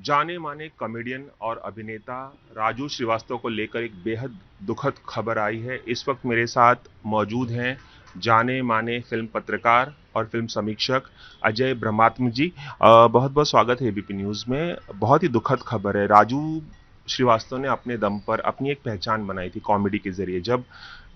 जाने माने कॉमेडियन और अभिनेता राजू श्रीवास्तव को लेकर एक बेहद दुखद खबर आई है। इस वक्त मेरे साथ मौजूद हैं जाने माने फिल्म पत्रकार और फिल्म समीक्षक अजय ब्रह्मात्म जी। बहुत बहुत स्वागत है एबीपी न्यूज़ में। बहुत ही दुखद खबर है। राजू श्रीवास्तव ने अपने दम पर अपनी एक पहचान बनाई थी कॉमेडी के जरिए। जब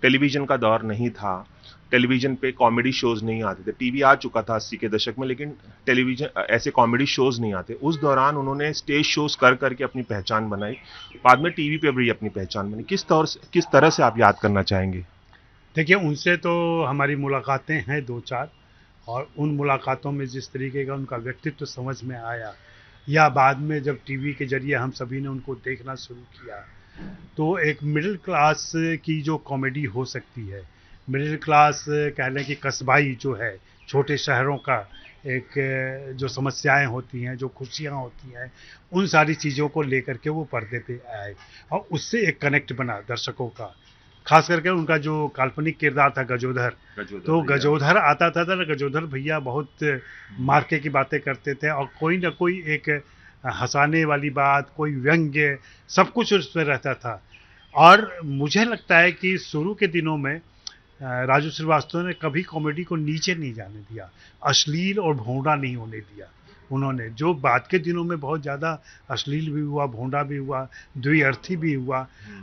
टेलीविजन का दौर नहीं था, टेलीविजन पे कॉमेडी शोज नहीं आते थे। टीवी आ चुका था 80 के दशक में, लेकिन टेलीविजन ऐसे कॉमेडी शोज नहीं आते। उस दौरान उन्होंने स्टेज शोज कर करके अपनी पहचान बनाई। बाद में टीवी पे भी अपनी पहचान बनी। किस तरह से आप याद करना चाहेंगे? देखिए, उनसे तो हमारी मुलाकातें हैं 2-4, और उन मुलाकातों में जिस तरीके का उनका व्यक्तित्व समझ में आया, या बाद में जब टीवी के ज़रिए हम सभी ने उनको देखना शुरू किया, तो एक मिडिल क्लास की जो कॉमेडी हो सकती है, मिडिल क्लास कह लें कि कस्बाई जो है, छोटे शहरों का एक जो समस्याएं होती हैं, जो खुशियां होती हैं, उन सारी चीज़ों को लेकर के वो पर्दे पे आए और उससे एक कनेक्ट बना दर्शकों का। खास करके उनका जो काल्पनिक किरदार था गजोधर, तो गजोधर आता था ना, गजोधर भैया बहुत मार्के की बातें करते थे और कोई ना कोई एक हंसाने वाली बात, कोई व्यंग्य, सब कुछ उसमें रहता था। और मुझे लगता है कि शुरू के दिनों में राजू श्रीवास्तव ने कभी कॉमेडी को नीचे नहीं जाने दिया, अश्लील और भोंडा नहीं होने दिया। उन्होंने जो बाद के दिनों में बहुत ज़्यादा अश्लील भी हुआ, भोंडा भी हुआ, द्विअर्थी भी हुआ,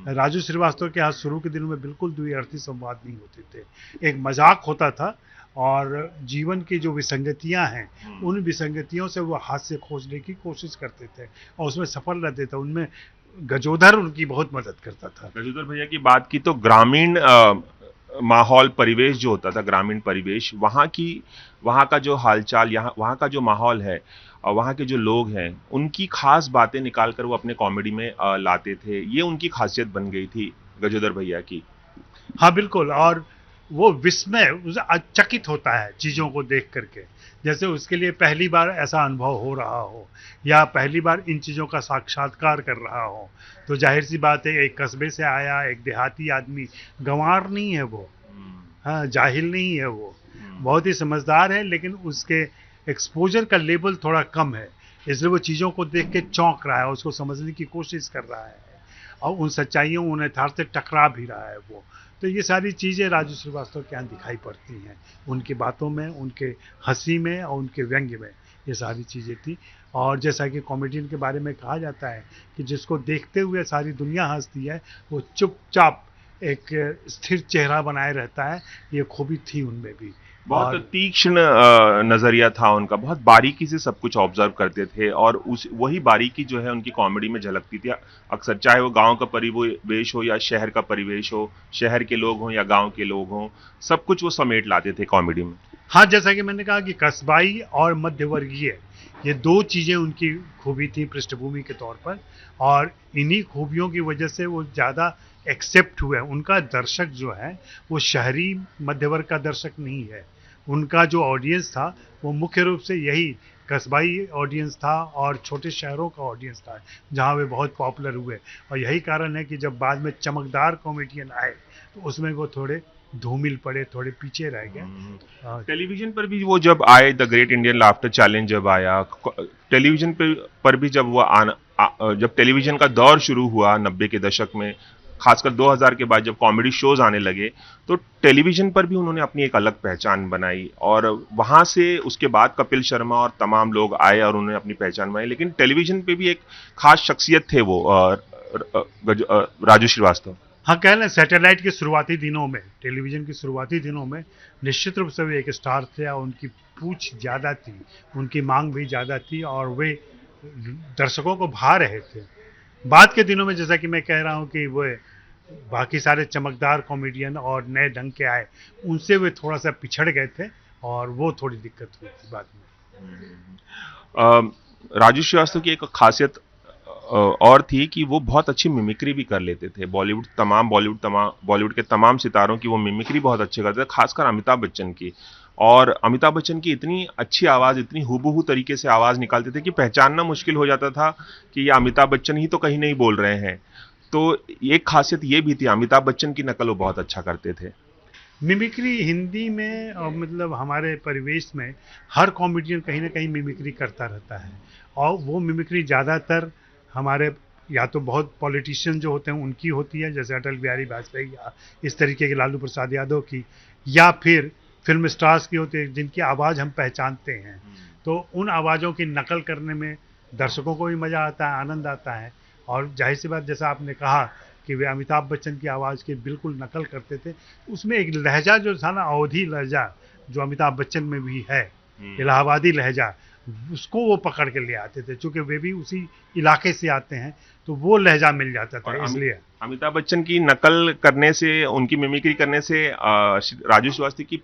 राजू श्रीवास्तव के यहाँ शुरू के दिनों में बिल्कुल द्विअर्थी संवाद नहीं होते थे। एक मजाक होता था और जीवन की जो विसंगतियां हैं, उन विसंगतियों से वो हास्य खोजने की कोशिश करते थे और उसमें सफल रहते थे। उनमें गजोधर उनकी बहुत मदद करता था। गजोदर भैया की बात की तो ग्रामीण माहौल, परिवेश जो होता था, ग्रामीण परिवेश, वहाँ का जो हालचाल, यहाँ वहाँ का जो माहौल है और वहाँ के जो लोग हैं, उनकी खास बातें निकाल कर वो अपने कॉमेडी में लाते थे। ये उनकी खासियत बन गई थी गजोदर भैया की। हाँ, बिल्कुल। और वो विस्मय, चकित होता है चीज़ों को देख करके, जैसे उसके लिए पहली बार ऐसा अनुभव हो रहा हो या पहली बार इन चीज़ों का साक्षात्कार कर रहा हो। तो जाहिर सी बात है, एक कस्बे से आया एक देहाती आदमी, गंवार नहीं है वो, हाँ, जाहिल नहीं है वो, बहुत ही समझदार है, लेकिन उसके एक्सपोजर का लेवल थोड़ा कम है, इसलिए वो चीज़ों को देख के चौंक रहा है, उसको समझने की कोशिश कर रहा है और उन सच्चाइयों, उन यथार्थ से टकरा भी रहा है वो। तो ये सारी चीज़ें राजू श्रीवास्तव के यहाँ दिखाई पड़ती हैं, उनकी बातों में, उनके हंसी में और उनके व्यंग्य में, ये सारी चीज़ें थी। और जैसा कि कॉमेडियन के बारे में कहा जाता है कि जिसको देखते हुए सारी दुनिया हंसती है, वो चुपचाप एक स्थिर चेहरा बनाए रहता है, ये खूबी थी उनमें भी। बहुत और तीक्ष्ण नजरिया था उनका। बहुत बारीकी से सब कुछ ऑब्जर्व करते थे और उस वही बारीकी जो है उनकी कॉमेडी में झलकती थी अक्सर। चाहे वो गांव का परिवेश हो या शहर का परिवेश हो, शहर के लोग हों या गांव के लोग हों, सब कुछ वो समेट लाते थे कॉमेडी में। हाँ, जैसा कि मैंने कहा कि कस्बाई और मध्यवर्गीय, ये दो चीज़ें उनकी खूबी थी पृष्ठभूमि के तौर पर, और इन्हीं खूबियों की वजह से वो ज़्यादा एक्सेप्ट हुए। उनका दर्शक जो है वो शहरी मध्यवर्ग का दर्शक नहीं है, उनका जो ऑडियंस था वो मुख्य रूप से यही कस्बाई ऑडियंस था और छोटे शहरों का ऑडियंस था, जहाँ वे बहुत पॉपुलर हुए। और यही कारण है कि जब बाद में चमकदार कॉमेडियन आए तो उसमें वो थोड़े धूमिल पड़े, थोड़े पीछे रह गए। टेलीविजन पर भी वो जब आए, the great Indian laughter challenge जब आया, टेलीविजन पर भी जब वो जब टेलीविजन का दौर शुरू हुआ 90 के दशक में, खासकर 2000 के बाद जब कॉमेडी शोज आने लगे, तो टेलीविजन पर भी उन्होंने अपनी एक अलग पहचान बनाई। और वहां से उसके बाद कपिल शर्मा और तमाम लोग आए और उन्होंने अपनी पहचान बनाई। लेकिन टेलीविजन पे भी एक खास शख्सियत थे वो, राजू श्रीवास्तव। हाँ, कह लें सैटेलाइट के शुरुआती दिनों में, टेलीविज़न के शुरुआती दिनों में निश्चित रूप से वे एक स्टार थे और उनकी पूछ ज़्यादा थी, उनकी मांग भी ज़्यादा थी और वे दर्शकों को भा रहे थे। बाद के दिनों में जैसा कि मैं कह रहा हूँ कि वे बाकी सारे चमकदार कॉमेडियन और नए ढंग के आए, उनसे वे थोड़ा सा पिछड़ गए थे और वो थोड़ी दिक्कत हुई थी बाद में। राजू श्रीवास्तव की एक खासियत और थी कि वो बहुत अच्छी मिमिक्री भी कर लेते थे। बॉलीवुड के तमाम सितारों की वो मिमिक्री बहुत अच्छे करते थे, खासकर अमिताभ बच्चन की। और अमिताभ बच्चन की इतनी अच्छी आवाज़, इतनी हूबहू तरीके से आवाज़ निकालते थे कि पहचानना मुश्किल हो जाता था कि ये अमिताभ बच्चन ही तो कहीं नहीं बोल रहे हैं। तो एक खासियत ये भी थी, अमिताभ बच्चन की नकल वो बहुत अच्छा करते थे। मिमिक्री हिंदी में, और मतलब हमारे परिवेश में हर कॉमेडियन कहीं ना कहीं मिमिक्री करता रहता है और वो मिमिक्री ज़्यादातर हमारे या तो बहुत पॉलिटिशियन जो होते हैं उनकी होती है, जैसे अटल बिहारी वाजपेयी या इस तरीके के लालू प्रसाद यादव की, या फिर फिल्म स्टार्स की होती है जिनकी आवाज़ हम पहचानते हैं। तो उन आवाज़ों की नकल करने में दर्शकों को भी मज़ा आता है, आनंद आता है। और जाहिर सी बात, जैसा आपने कहा कि वे अमिताभ बच्चन की आवाज़ की बिल्कुल नकल करते थे, उसमें एक लहजा जो था ना, अवधी लहजा, जो अमिताभ बच्चन में भी है, इलाहाबादी लहजा, उसको वो पकड़ के ले आते थे। चूंकि वे भी उसी इलाके से आते हैं तो वो लहजा मिल जाता था, इसलिए अमिताभ बच्चन की नकल करने से, उनकी मिमिक्री करने से राजू श्रीवास्तव की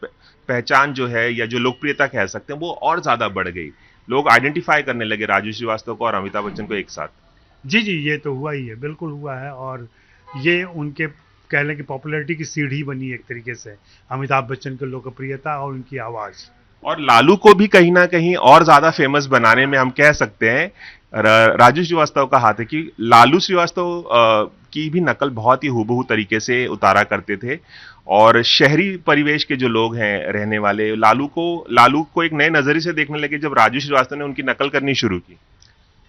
पहचान जो है, या जो लोकप्रियता कह सकते हैं, वो और ज्यादा बढ़ गई। लोग आइडेंटिफाई करने लगे राजू श्रीवास्तव को और अमिताभ बच्चन को एक साथ। जी जी, ये तो हुआ ही है, बिल्कुल हुआ है। और ये उनके कह लें कि पॉपुलैरिटी की सीढ़ी बनी एक तरीके से, अमिताभ बच्चन की लोकप्रियता और उनकी आवाज़। और लालू को भी कहीं ना कहीं और ज्यादा फेमस बनाने में हम कह सकते हैं राजू श्रीवास्तव का हाथ है, कि लालू श्रीवास्तव की भी नकल बहुत ही हूबहू तरीके से उतारा करते थे। और शहरी परिवेश के जो लोग हैं रहने वाले, लालू को एक नए नजरिए से देखने लगे जब राजू श्रीवास्तव ने उनकी नकल करनी शुरू की।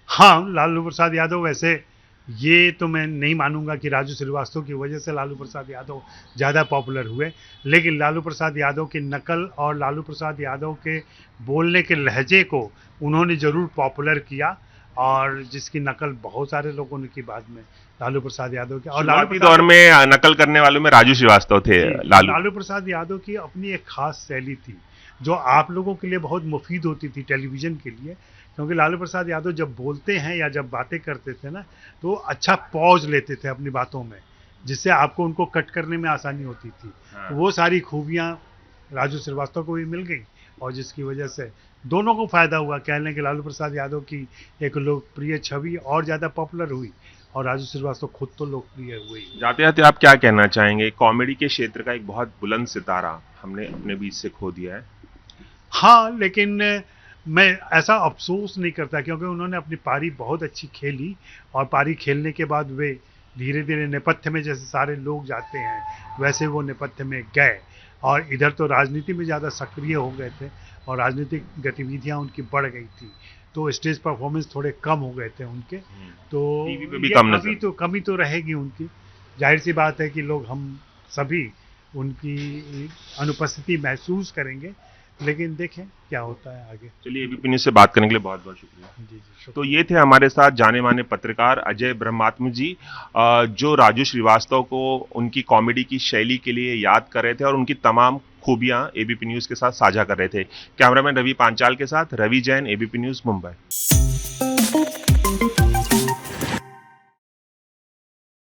हाँ, लालू प्रसाद यादव, वैसे ये तो मैं नहीं मानूंगा कि राजू श्रीवास्तव की वजह से लालू प्रसाद यादव ज़्यादा पॉपुलर हुए, लेकिन लालू प्रसाद यादव की नकल और लालू प्रसाद यादव के बोलने के लहजे को उन्होंने ज़रूर पॉपुलर किया, और जिसकी नकल बहुत सारे लोगों ने की बाद में लालू प्रसाद यादव की। और शुरुआती दौर में नकल करने वालों में राजू श्रीवास्तव थे। लालू प्रसाद यादव की अपनी एक खास शैली थी जो आप लोगों के लिए बहुत मुफीद होती थी, टेलीविज़न के लिए, क्योंकि लालू प्रसाद यादव जब बोलते हैं या जब बातें करते थे ना, तो अच्छा पॉज लेते थे अपनी बातों में, जिससे आपको उनको कट करने में आसानी होती थी। तो वो सारी खूबियाँ राजू श्रीवास्तव को भी मिल गई, और जिसकी वजह से दोनों को फ़ायदा हुआ। कह लें कि लालू प्रसाद यादव की एक लोकप्रिय छवि और ज़्यादा पॉपुलर हुई, और राजू श्रीवास्तव खुद तो लोकप्रिय हुई। जाते जाते आप क्या कहना चाहेंगे? कॉमेडी के क्षेत्र का एक बहुत बुलंद सितारा हमने अपने बीच से खो दिया है। हाँ, लेकिन मैं ऐसा अफसोस नहीं करता, क्योंकि उन्होंने अपनी पारी बहुत अच्छी खेली, और पारी खेलने के बाद वे धीरे धीरे नेपथ्य में, जैसे सारे लोग जाते हैं वैसे वो नेपथ्य में गए, और इधर तो राजनीति में ज़्यादा सक्रिय हो गए थे, और राजनीतिक गतिविधियां उनकी बढ़ गई थी, तो स्टेज परफॉर्मेंस थोड़े कम हो गए थे उनके। तो टीवी पे भी ये कमी तो रहेगी उनकी। जाहिर सी बात है कि लोग, हम सभी उनकी अनुपस्थिति महसूस करेंगे, लेकिन देखें क्या होता है आगे। चलिए, एबीपी न्यूज़ से बात करने के लिए बहुत बहुत शुक्रिया। जी जी, तो ये थे हमारे साथ जाने माने पत्रकार अजय ब्रह्मात्म जी, जो राजू श्रीवास्तव को उनकी कॉमेडी की शैली के लिए याद कर रहे थे और उनकी तमाम खूबियां एबीपी न्यूज़ के साथ साझा कर रहे थे। कैमरामैन रवि पांचाल के साथ रवि जैन, एबीपी न्यूज़, मुंबई।